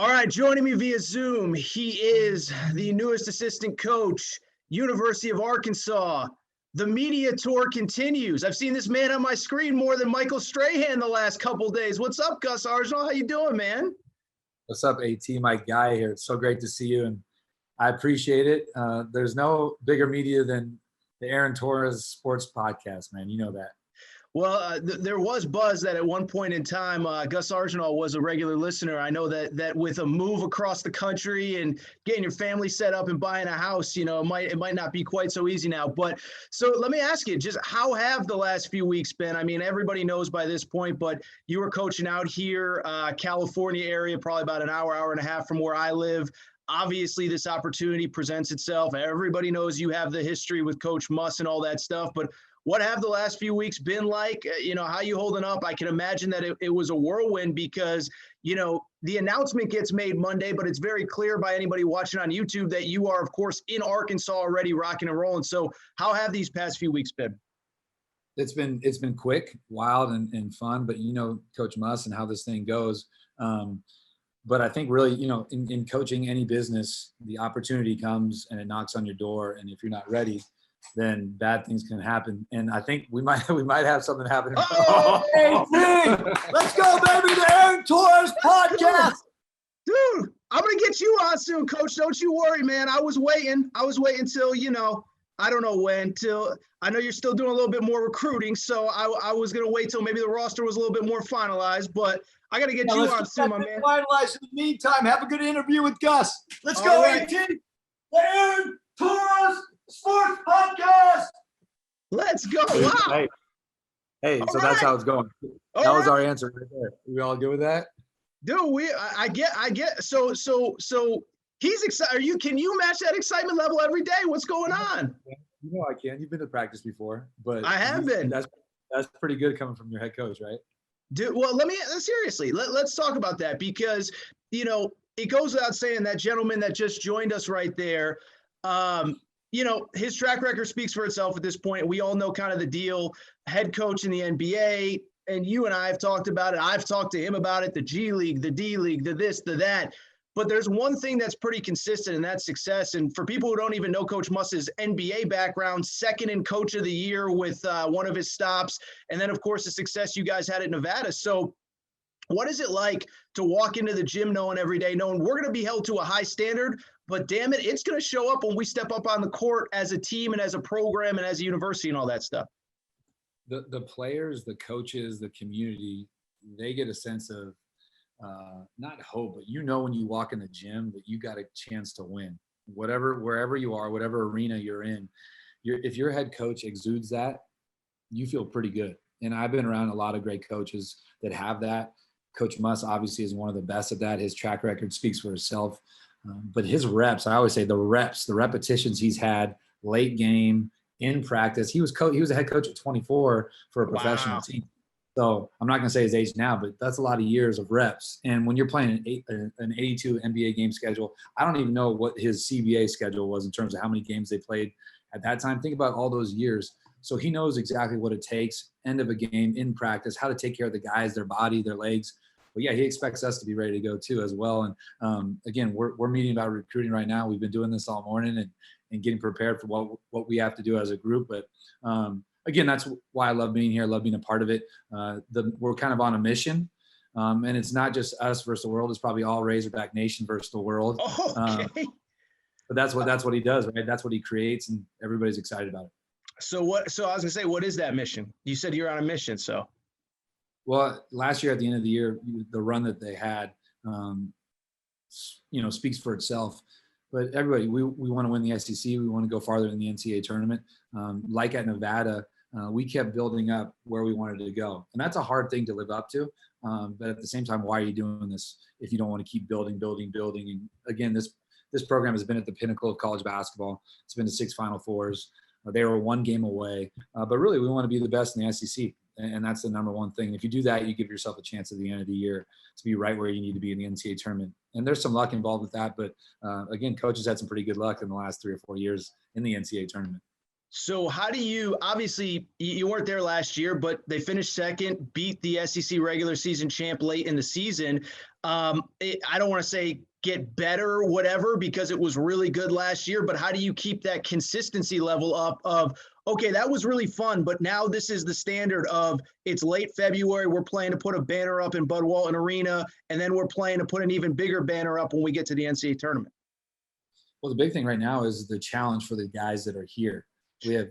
All right, joining me via Zoom, he is the newest assistant coach, University of Arkansas. The media tour continues. I've seen this man on my screen more than Michael Strahan the last couple of days. What's up, Gus Argenal? How you doing, man? What's up, AT? My guy here. It's so great to see you, and I appreciate it. There's no bigger media than the Aaron Torres Sports Podcast, man. You know that. Well, there was buzz that at one point in time, Gus Argenal was a regular listener. I know that with a move across the country and getting your family set up and buying a house, you know, it might not be quite so easy now. But so let me ask you, just how have the last few weeks been? I mean, everybody knows by this point, but you were coaching out here, California area, probably about an hour and a half from where I live. Obviously, this opportunity presents itself. Everybody knows you have the history with Coach Muss and all that stuff, but what have the last few weeks been like? You know, how you holding up? I can imagine that it was a whirlwind because, you know, the announcement gets made Monday, but it's very clear by anybody watching on YouTube that you are, of course, in Arkansas already rocking and rolling. So how have these past few weeks been? It's been quick, wild, and fun, but you know Coach Muss and how this thing goes. But I think really, you know, in coaching any business, the opportunity comes and it knocks on your door. And if you're not ready, then bad things can happen. And I think we might have something happen. Oh, Let's go, baby, the Aaron Torres Podcast. Dude, I'm going to get you on soon, Coach. Don't you worry, man. I was waiting till, you know, I don't know when, till I know you're still doing a little bit more recruiting. So I was going to wait till maybe the roster was a little bit more finalized, but I got to get you on soon, my man. Finalized. In the meantime, have a good interview with Gus. Let's go, AT. The Aaron Torres Sports Podcast. Let's go. Wow. Hey, so that's how it's going. That was our answer right there. We all good with that? Dude, I get. So he's excited. Can you match that excitement level every day? What's going on? You know I can. You've been to practice before, but I have been. That's pretty good coming from your head coach, right? Dude, well, seriously, let's talk about that because, you know, it goes without saying that gentleman that just joined us right there, you know, his track record speaks for itself at this point. We all know kind of the deal, head coach in the NBA, and you and I have talked about it. I've talked to him about it, the G League, the D League, the this, the that. But there's one thing that's pretty consistent, and that's success. And for people who don't even know Coach Muss's NBA background, second in Coach of the Year with one of his stops, and then, of course, the success you guys had at Nevada. So what is it like to walk into the gym knowing every day, knowing we're going to be held to a high standard, but damn it, it's going to show up when we step up on the court as a team and as a program and as a university and all that stuff? The players, the coaches, the community, they get a sense of not hope, but you know when you walk in the gym that you got a chance to win. Wherever you are, whatever arena you're in, if your head coach exudes that, you feel pretty good. And I've been around a lot of great coaches that have that. Coach Muss obviously is one of the best at that. His track record speaks for itself. But his reps, I always say the repetitions he's had late game, in practice. He was a head coach at 24 for a professional team. So I'm not going to say his age now, but that's a lot of years of reps. And when you're playing an 82 NBA game schedule, I don't even know what his CBA schedule was in terms of how many games they played at that time. Think about all those years. So he knows exactly what it takes, end of a game, in practice, how to take care of the guys, their body, their legs. But yeah, he expects us to be ready to go too as well. And again, we're meeting about recruiting right now. We've been doing this all morning and getting prepared for what we have to do as a group. But again, that's why I love being here. I love being a part of it. We're kind of on a mission. And it's not just us versus the world. It's probably all Razorback Nation versus the world. Okay. But that's what he does, right? That's what he creates, and everybody's excited about it. So I was gonna say, what is that mission? You said you're on a mission, so. Well, last year at the end of the year, the run that they had, speaks for itself. But everybody, we want to win the SEC. We want to go farther in the NCAA tournament. Like at Nevada, we kept building up where we wanted to go. And that's a hard thing to live up to. But at the same time, why are you doing this if you don't want to keep building? And again, this program has been at the pinnacle of college basketball. It's been to 6 Final Fours. They were 1 game away. But really, we want to be the best in the SEC. And that's the number one thing. If you do that, you give yourself a chance at the end of the year to be right where you need to be in the NCAA tournament. And there's some luck involved with that. But again, coaches had some pretty good luck in the last 3 or 4 years in the NCAA tournament. So how do you, obviously you weren't there last year, but they finished second, beat the SEC regular season champ late in the season. I don't want to say get better or whatever, because it was really good last year, but how do you keep that consistency level up of, okay, that was really fun, but now this is the standard of it's late February, we're playing to put a banner up in Bud Walton Arena, and then we're playing to put an even bigger banner up when we get to the NCAA tournament. Well, the big thing right now is the challenge for the guys that are here. We have,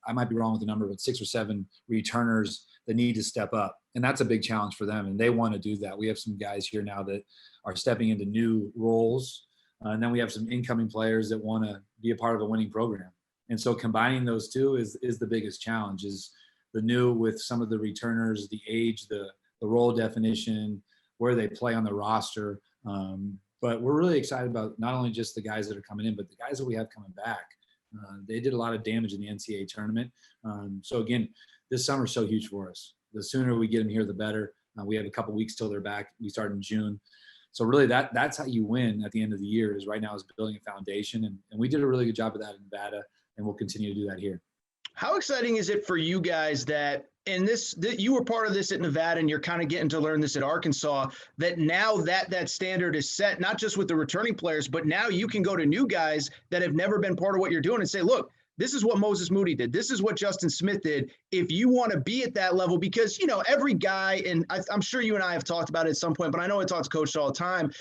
I might be wrong with the number, but 6 or 7 returners that need to step up. And that's a big challenge for them. And they want to do that. We have some guys here now that are stepping into new roles. And then we have some incoming players that want to be a part of a winning program. And so combining those two is the biggest challenge, is the new with some of the returners, the age, the role definition, where they play on the roster. But we're really excited about not only just the guys that are coming in, but the guys that we have coming back. They did a lot of damage in the NCAA tournament. So again, this summer is so huge for us. The sooner we get them here, the better. We have a couple weeks till they're back. We start in June. So really that's how you win at the end of the year, is right now is building a foundation. And we did a really good job of that in Nevada, and we'll continue to do that here. How exciting is it for you guys that you were part of this at Nevada, and you're kind of getting to learn this at Arkansas, that now that standard is set, not just with the returning players, but now you can go to new guys that have never been part of what you're doing and say, look, this is what Moses Moody did. This is what Justin Smith did. If you want to be at that level, because, every guy, and I'm sure you and I have talked about it at some point, but I know I talk to Coach all the time.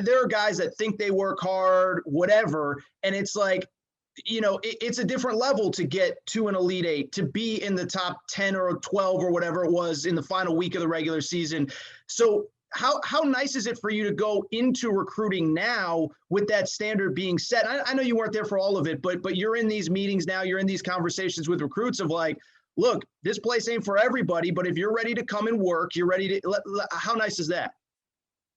There are guys that think they work hard, whatever. And it's like, it's a different level to get to an Elite Eight, to be in the top 10 or 12 or whatever it was in the final week of the regular season. So how nice is it for you to go into recruiting now with that standard being set? I know you weren't there for all of it, but you're in these meetings now, you're in these conversations with recruits of like, look, this place ain't for everybody, but if you're ready to come and work, you're ready to, how nice is that?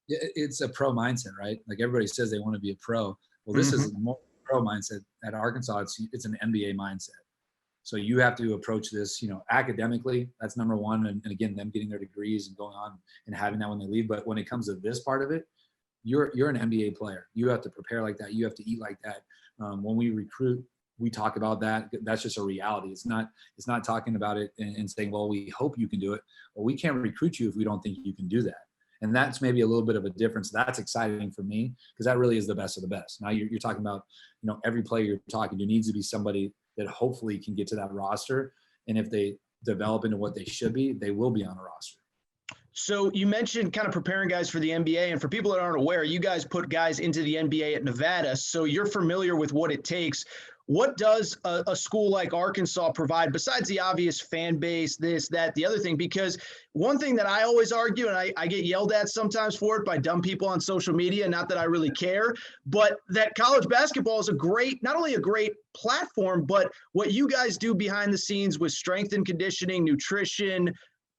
It's a pro mindset, right? Like everybody says they want to be a pro. Well, this is more pro mindset. At Arkansas, it's an MBA mindset. So you have to approach this, academically. That's number one. And again, them getting their degrees and going on and having that when they leave. But when it comes to this part of it, you're an MBA player. You have to prepare like that. You have to eat like that. When we recruit, we talk about that. That's just a reality. It's not talking about it and saying, well, we hope you can do it. Well, we can't recruit you if we don't think you can do that. And that's maybe a little bit of a difference. That's exciting for me, because that really is the best of the best. Now you're talking about, every player you're talking to needs to be somebody that hopefully can get to that roster. And if they develop into what they should be, they will be on a roster. So you mentioned kind of preparing guys for the NBA, and for people that aren't aware, you guys put guys into the NBA at Nevada, so you're familiar with what it takes. What does a school like Arkansas provide besides the obvious fan base, this, that, the other thing? Because one thing that I always argue, and I get yelled at sometimes for it by dumb people on social media, not that I really care, but that college basketball is not only a great platform, but what you guys do behind the scenes with strength and conditioning, nutrition,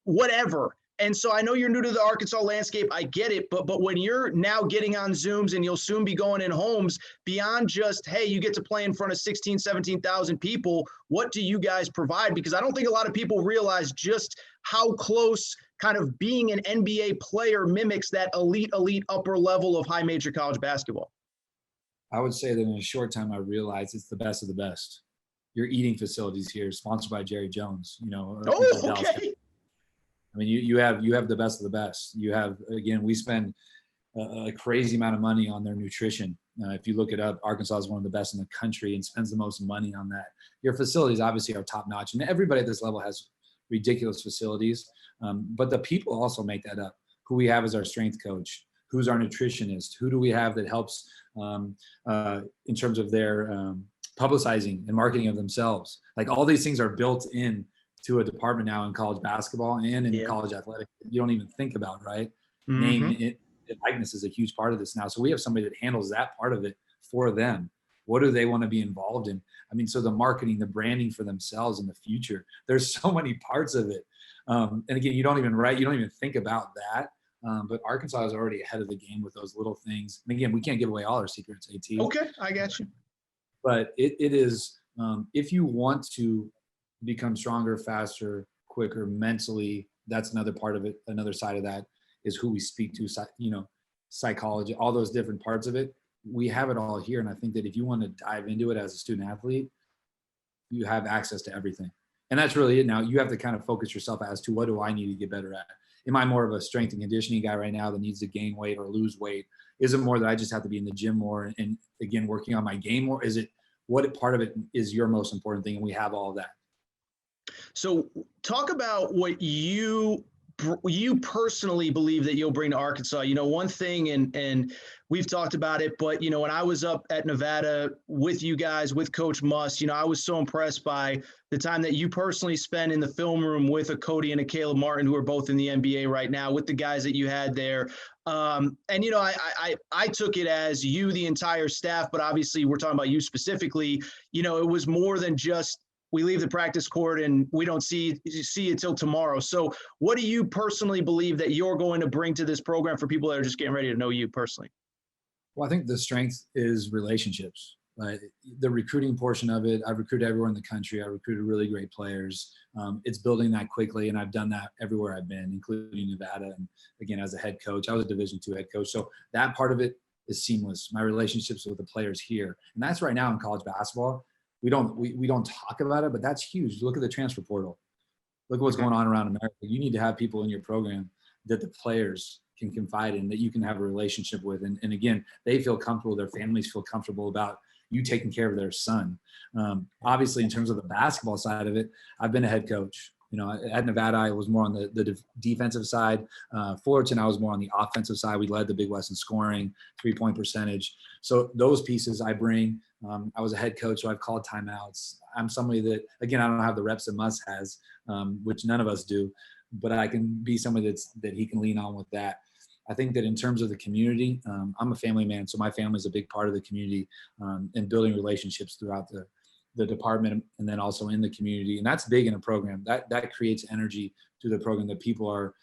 whatever. And so I know you're new to the Arkansas landscape. I get it. But when you're now getting on Zooms and you'll soon be going in homes, beyond just, hey, you get to play in front of 16, 17,000 people, what do you guys provide? Because I don't think a lot of people realize just how close kind of being an NBA player mimics that elite upper level of high major college basketball. I would say that in a short time, I realized it's the best of the best. Your eating facilities here, sponsored by Jerry Jones, Oh, okay. I mean, you have the best of the best. You have, again, we spend a crazy amount of money on their nutrition. If you look it up, Arkansas is one of the best in the country and spends the most money on that. Your facilities obviously are top notch, and everybody at this level has ridiculous facilities. But the people also make that up. Who we have as our strength coach, who's our nutritionist, who do we have that helps in terms of their publicizing and marketing of themselves. Like all these things are built in to a department now in college basketball and in college athletics you don't even think about, right? Name it, likeness is a huge part of this now. So we have somebody that handles that part of it for them. What do they want to be involved in? I mean, so the marketing, the branding for themselves in the future, there's so many parts of it. And again, you don't even think about that. But Arkansas is already ahead of the game with those little things. And again, we can't give away all our secrets, AT. Okay, I got you. But it is, if you want to become stronger, faster, quicker, mentally, that's another part of it. Another side of that is who we speak to, psychology, all those different parts of it. We have it all here. And I think that if you want to dive into it as a student athlete, you have access to everything. And that's really it. Now you have to kind of focus yourself as to what do I need to get better at? Am I more of a strength and conditioning guy right now that needs to gain weight or lose weight? Is it more that I just have to be in the gym more and again, working on my game more? Is it what part of it is your most important thing? And we have all of that. So talk about what you personally believe that you'll bring to Arkansas. You know, one thing, and we've talked about it, but, you know, when I was up at Nevada with you guys, with Coach Muss, you know, I was so impressed by the time that you personally spent in the film room with a Cody and a Caleb Martin, who are both in the NBA right now, with the guys that you had there. And, you know, I took it as you, the entire staff, but obviously we're talking about you specifically. You know, it was more than just, we leave the practice court and we don't see it till tomorrow. So what do you personally believe that you're going to bring to this program for people that are just getting ready to know you personally? Well, I think the strength is relationships. The recruiting portion of it, I've recruited everywhere in the country. I recruited really great players. It's building that quickly, and I've done that everywhere I've been, including Nevada. And again, as a head coach, I was a Division II head coach. So that part of it is seamless. My relationships with the players here, and that's right now in college basketball. We don't talk about it, but that's huge. Look at the transfer portal. Look at what's going on around America. You need to have people in your program that the players can confide in, that you can have a relationship with. And again, they feel comfortable, their families feel comfortable about you taking care of their son. Obviously, in terms of the basketball side of it, I've been a head coach. You know, at Nevada, I was more on the defensive side. Fullerton, I was more on the offensive side. We led the Big West in scoring, 3-point percentage. So those pieces I bring. I was a head coach, so I've called timeouts. I'm somebody that, again, I don't have the reps that Muss has, which none of us do, but I can be somebody that he can lean on with that. I think that in terms of the community, I'm a family man, so my family is a big part of the community and building relationships throughout the department and then also in the community. And that's big in a program. That creates energy through the program, that people are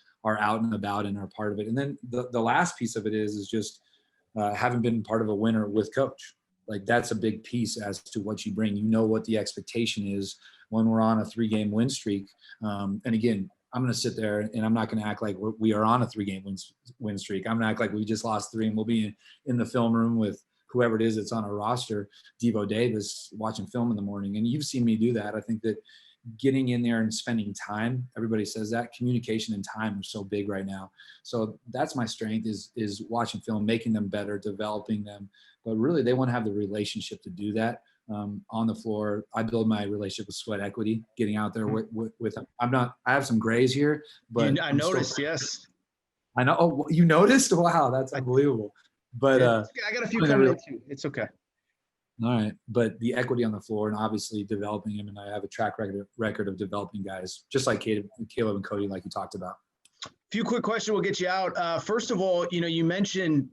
out and about and are part of it. And then the last piece of it is just having been part of a winner with Coach. Like, that's a big piece as to what you bring. You know what the expectation is when we're on a 3-game win streak. And again, I'm going to sit there and I'm not going to act like we are on a 3-game win streak. I'm going to act like we just lost 3 and we'll be in the film room with whoever it is that's on our roster, Devo Davis, watching film in the morning. And you've seen me do that. I think that getting in there and spending time, everybody says that communication and time are so big right now. So that's my strength is watching film, making them better, developing them. But really, they want to have the relationship to do that on the floor. I build my relationship with Sweat Equity, getting out there with them. I have some grays here, but I noticed, yes. I know. Oh, you noticed? Wow, that's unbelievable. But I got a few coming in too. It's okay. All right, but the equity on the floor and obviously developing him, and I have a track record of developing guys, just like Caleb and Cody, like you talked about. A few quick questions, we'll get you out. First of all, you know, you mentioned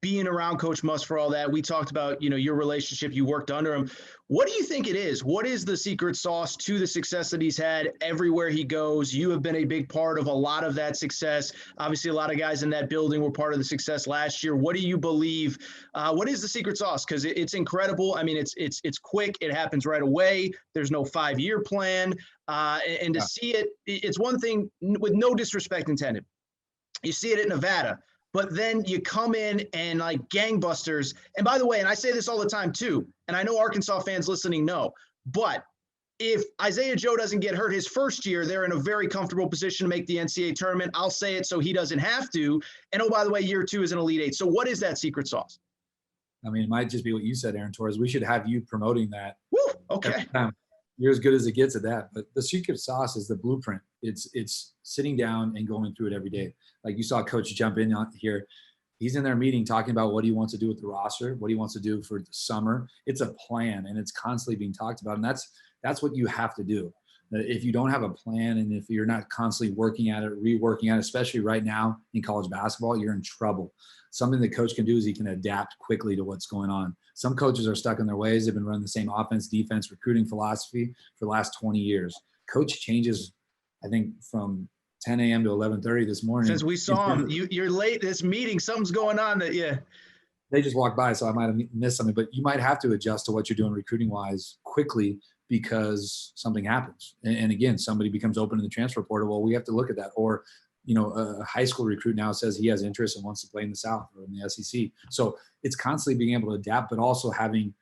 being around Coach Muss for all that. We talked about, you know, your relationship, you worked under him. What do you think it is? What is the secret sauce to the success that he's had everywhere he goes? You have been a big part of a lot of that success. Obviously, a lot of guys in that building were part of the success last year. What do you believe? What is the secret sauce? Because it's incredible. I mean, it's quick. It happens right away. There's no 5-year plan. And to see it, it's one thing, with no disrespect intended. You see it at Nevada. But then you come in and like gangbusters. And by the way, and I say this all the time too, and I know Arkansas fans listening know, but if Isaiah Joe doesn't get hurt his first year, they're in a very comfortable position to make the NCAA tournament. I'll say it so he doesn't have to. And oh, by the way, year 2 is an Elite 8. So what is that secret sauce? I mean, it might just be what you said, Aaron Torres. We should have you promoting that. Woo, okay. You're as good as it gets at that. But the secret sauce is the blueprint. It's sitting down and going through it every day. Like you saw Coach jump in here. He's in their meeting talking about what he wants to do with the roster, what he wants to do for the summer. It's a plan, and it's constantly being talked about. And that's what you have to do. If you don't have a plan and if you're not constantly working at it, reworking at it, especially right now in college basketball, you're in trouble. Something the coach can do is he can adapt quickly to what's going on. Some coaches are stuck in their ways. They've been running the same offense, defense, recruiting philosophy for the last 20 years. Coach changes, I think, from 10 a.m. to 11:30 this morning. Since we saw him, you're late this meeting. Something's going on that, yeah. They just walked by, so I might have missed something. But you might have to adjust to what you're doing recruiting-wise quickly because something happens. And again, somebody becomes open in the transfer portal. Well, we have to look at that. Or, you know, a high school recruit now says he has interest and wants to play in the South or in the SEC. So it's constantly being able to adapt, but also having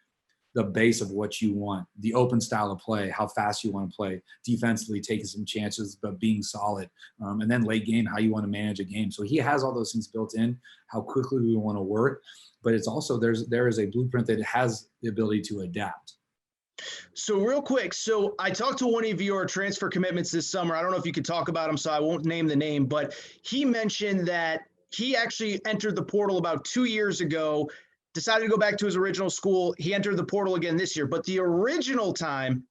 the base of what you want, the open style of play, how fast you want to play, defensively taking some chances, but being solid. And then late game, how you want to manage a game. So he has all those things built in, how quickly we want to work. But it's also, there is a blueprint that has the ability to adapt. So real quick, so I talked to one of your transfer commitments this summer. I don't know if you could talk about him, so I won't name the name, but he mentioned that he actually entered the portal about 2 years ago, decided to go back to his original school. He entered the portal again this year, but the original time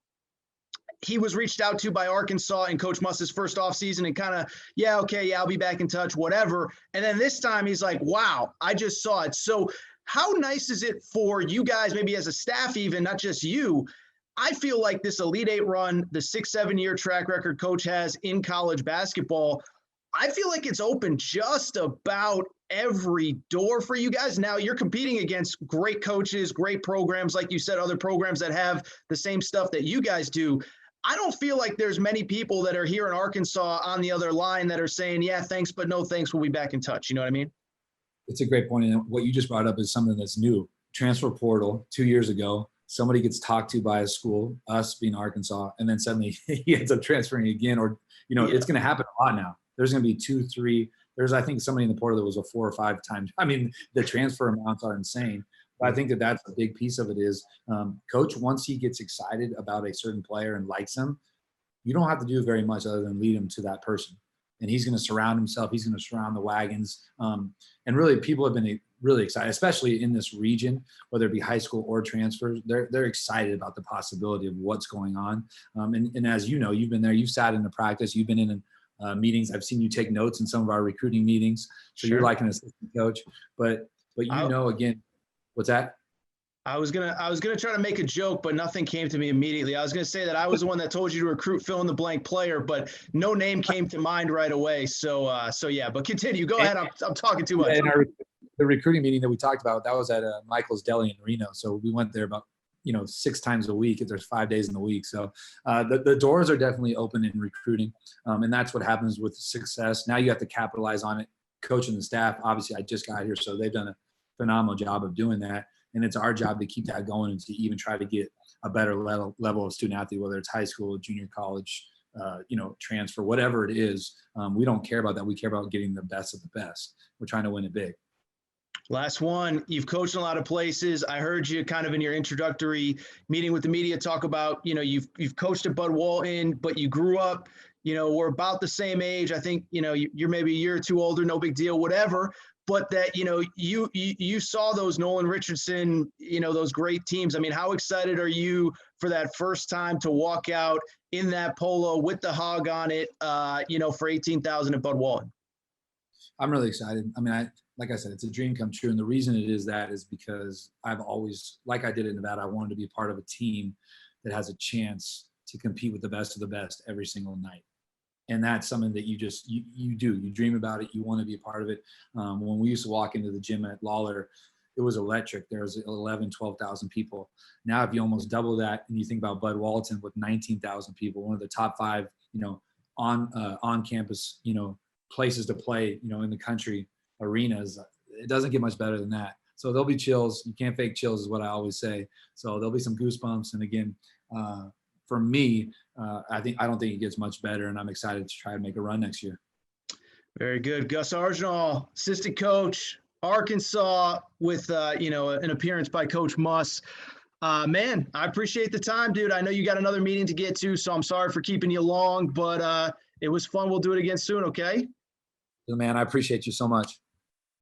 he was reached out to by Arkansas in Coach Mus's first offseason and kind of, yeah, okay, yeah, I'll be back in touch, whatever. And then this time he's like, wow, I just saw it. So how nice is it for you guys, maybe as a staff even, not just you? I feel like this Elite Eight run, the 6-7 year track record Coach has in college basketball, I feel like it's opened just about every door for you guys. Now you're competing against great coaches, great programs, like you said, other programs that have the same stuff that you guys do. I don't feel like there's many people that are here in Arkansas on the other line that are saying, yeah, thanks, but no thanks, we'll be back in touch. You know what I mean? It's a great point. And what you just brought up is something that's new. Transfer portal 2 years ago, somebody gets talked to by a school, us being Arkansas, and then suddenly he ends up transferring again. Or, it's going to happen a lot now. There's going to be 2, 3. There's, I think, somebody in the portal that was a 4 or 5 times. I mean, the transfer amounts are insane. But I think that that's a big piece of it is Coach, once he gets excited about a certain player and likes him, you don't have to do very much other than lead him to that person. And he's going to surround himself. He's going to surround the wagons. And really, people have been really excited, especially in this region, whether it be high school or transfers. They're excited about the possibility of what's going on. And as you know, you've been there. You've sat in the practice. You've been in meetings. I've seen you take notes in some of our recruiting meetings. So Sure. You're like an assistant coach. But again, what's that? I was gonna try to make a joke, but nothing came to me immediately. I was gonna say that I was the one that told you to recruit fill in the blank player, but no name came to mind right away. So yeah. But continue. Go ahead. I'm talking too much. In the recruiting meeting that we talked about, that was at Michael's Deli in Reno. So we went there about 6 times a week. If there's 5 days in the week, so the doors are definitely open in recruiting, and that's what happens with success. Now you have to capitalize on it. Coach and the staff, obviously, I just got here, so they've done a phenomenal job of doing that. And it's our job to keep that going and to even try to get a better level of student athlete, whether it's high school, junior college, transfer, whatever it is. We don't care about that. We care about getting the best of the best. We're trying to win it big. Last one. You've coached in a lot of places. I heard you kind of in your introductory meeting with the media talk about, you've coached at Bud Walton, but you grew up, we're about the same age. I think, you're maybe a year or two older, no big deal, whatever. But that, you saw those Nolan Richardson, those great teams. I mean, how excited are you for that first time to walk out in that polo with the hog on it, for 18,000 at Bud Walton? I'm really excited. I mean, like I said, it's a dream come true. And the reason it is that is because I've always, like I did in Nevada, I wanted to be part of a team that has a chance to compete with the best of the best every single night. And that's something that you do. You dream about it. You want to be a part of it. When we used to walk into the gym at Lawler, it was electric. There was 11, 12,000 people. Now, if you almost double that and you think about Bud Walton with 19,000 people, one of the top 5, on campus, places to play, in the country, arenas, it doesn't get much better than that. So there'll be chills. You can't fake chills is what I always say. So there'll be some goosebumps. And again, for me, I don't think it gets much better, and I'm excited to try to make a run next year. Very good. Gus Argenal, assistant coach, Arkansas, with an appearance by Coach Muss. Man, I appreciate the time, dude. I know you got another meeting to get to, so I'm sorry for keeping you long, but it was fun. We'll do it again soon, okay? Man, I appreciate you so much.